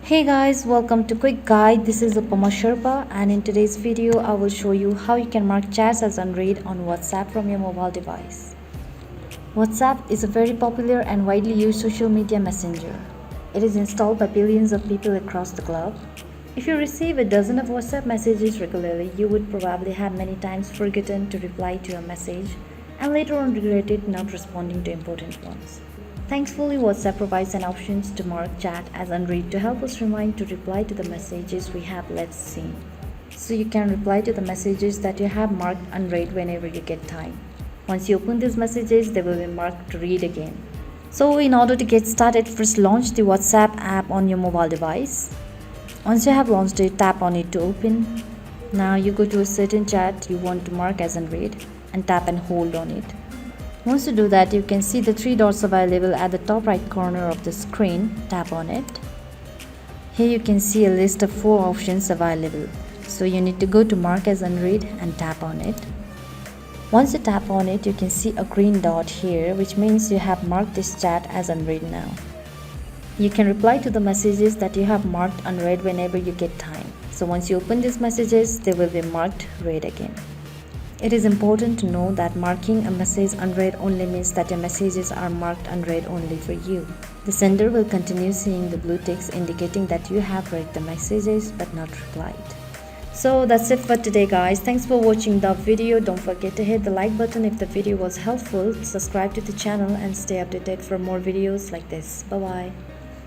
Hey guys, welcome to Quick Guide. This is Upama Sherpa, and in today's video I will show you how you can mark chats as unread on WhatsApp from your mobile device. WhatsApp is a very popular and widely used social media messenger. It is installed by billions of people across the globe. If you receive a dozen of WhatsApp messages regularly, you would probably have many times forgotten to reply to a message and later on regretted not responding to important ones. Thankfully, WhatsApp provides an option to mark chat as unread to help us remind to reply to the messages we have left seen. So you can reply to the messages that you have marked unread whenever you get time. Once you open these messages, they will be marked to read again. So in order to get started, first launch the WhatsApp app on your mobile device. Once you have launched it, tap on it to open. Now you go to a certain chat you want to mark as unread and tap and hold on it. Once you do that, you can see the three dots available at the top right corner of the screen. Tap on it. Here you can see a list of 4 options available. So you need to go to mark as unread and tap on it. Once you tap on it, you can see a green dot here, which means you have marked this chat as unread now. You can reply to the messages that you have marked unread whenever you get time. So once you open these messages, they will be marked read again. It is important to know that marking a message unread only means that your messages are marked unread only for you. The sender will continue seeing the blue ticks indicating that you have read the messages but not replied. So that's it for today guys. Thanks for watching the video. Don't forget to hit the like button if the video was helpful. Subscribe to the channel and stay updated for more videos like this. Bye bye.